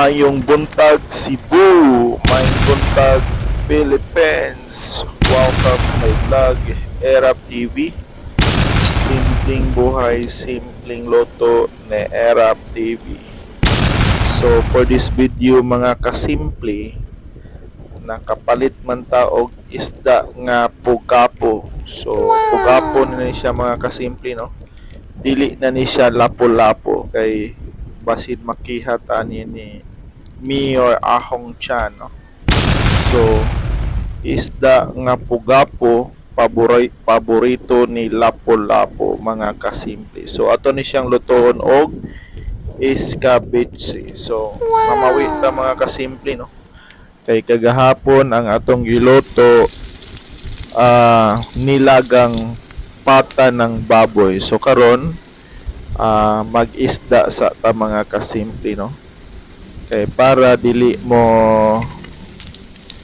Mayong buntag Cebu, mayong buntag Philippines. Welcome to my vlog, Erap TV. Simpleng buhay, simpleng loto ni Erap TV. So for this video mga kasimple, nakapalit man taog isda nga pugapo. So pugapo na ni siya mga kasimple, no? Dili na ni siya lapo-lapo kay basin makihat ani ni Mayor Ahong Chan, no? So isda nga pugapo paborito ni lapo-lapo mga kasimple. So ato ni siyang lutoon og escabeche. So mamawi ta mga kasimple, no? Kay kagahapon ang atong giluto nilagang pata ng baboy. So karon mag-isda sa ta mga kasimple, no? Kay para dili mo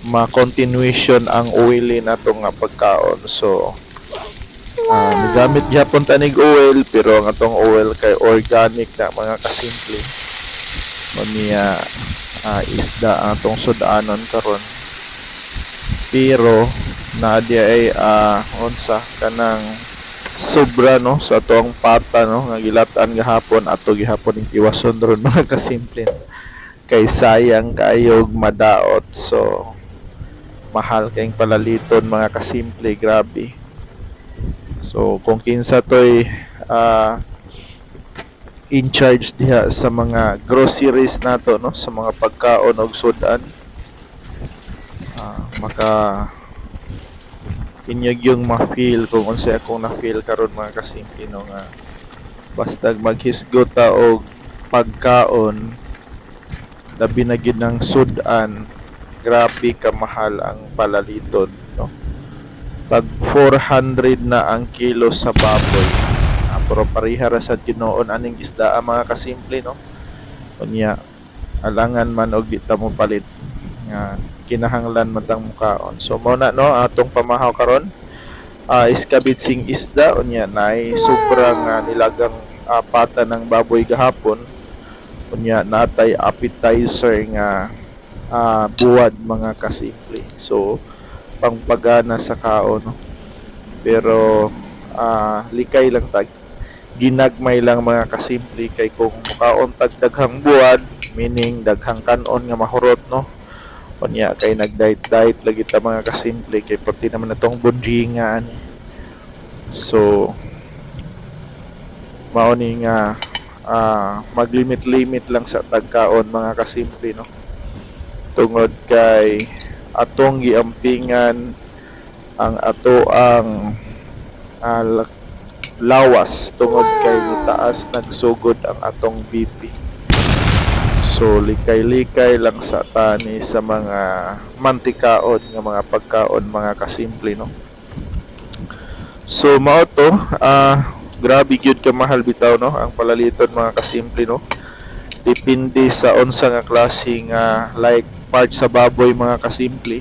ma-continuation ang oily na itong pagkaon. So nagamit gyapon tanig oil, pero ang atong oil kay organic na mga kasimple. Maniya isda ang atong sudanon karon. Pero na di ay unsa kanang sobra, no, sa atong pata, no, nga gilatan gahapon ato gihapon iwason ron mga kasimple. Kay sayang kaayog madaot. So mahal kayong palaliton mga kasimple, grabe. So kung kinsa to'y in charge diha sa mga groceries nato, no, sa mga pagkaon og sudan, maka inyag yung ma-feel kung unsa akong na-feel karon mga kasimple, no, nga basta maghisgot ta og pagkaon labi na gid ng sudan, grabe kamahal ang palaliton, no? Tag 400 na ang kilo sa baboy. Pero parihara sa tinuon aning isda mga kasimple, no? Unya alangan man og di ta mo palit nga kinahanglan man tang mukaon. So mao na, no, atong pamahaw karon. Iskabitsing isda unya nay sobrang nilagang pata ng baboy gahapon. Unya natay appetizer nga buwad mga kasimple. So pangpagana sa kaon, no? Pero likay lang tag ginagmay lang mga kasimple, kay kung mukaon tag daghang buwad, meaning daghang kanon nga mahurot, no? Unya kay nag-diet lagi ta mga kasimple, kay pati naman natong budgingan. So mao ni nga maglimit-limit lang sa tagkaon mga kasimple, no? Tungod kay atong giampingan ang ato ang lawas, tungod kay taas nagsugod ang atong BP. So likay-likay lang sa tani sa mga mantikaon nga mga pagkaon mga kasimple, no? So mao to, grabe gyud ka mahal bitaw, no, ang palaliton mga kasimple, no? Depende sa unsa nga klase nga like part sa baboy mga kasimple.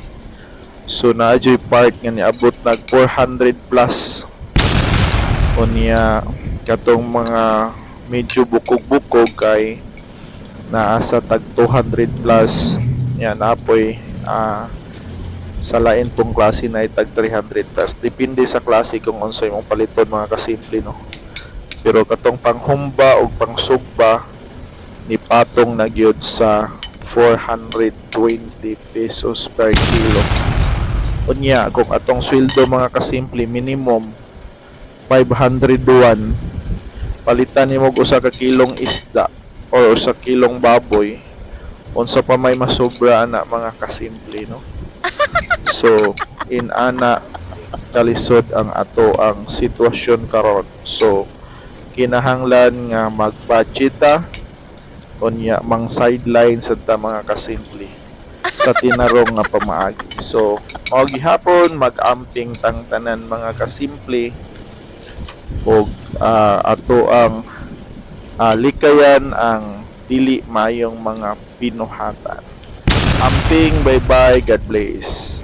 So naadyoy part nga niabot nag 400 plus. Unya katong mga medyo bukog-bukog kay naasa tag 200 plus. Yan apoy sa lain pong klase na tag 300 plus. Depende sa klase kung unsa imong paliton mga kasimple, no? Pero katong panghumba o pangsugba ni patong na gyud sa 420 pesos per kilo. Unya kung atong sweldo mga kasimple minimum 501, palitan nimo og usa ka kilong isda or usa kilong baboy, unsa pa may masobra na mga kasimple, no? So in ana kalisod ang ato ang sitwasyon karon. So kinahanglan nga mag-budget ta, unya mang sideline sa ta mga kasimple sa tinarong nga pamaagi. So mao gihapon mag-amping tang tanan mga kasimple og ato ang likayan ang dili mayong mga pinuhatan. Amping, bye bye, God bless.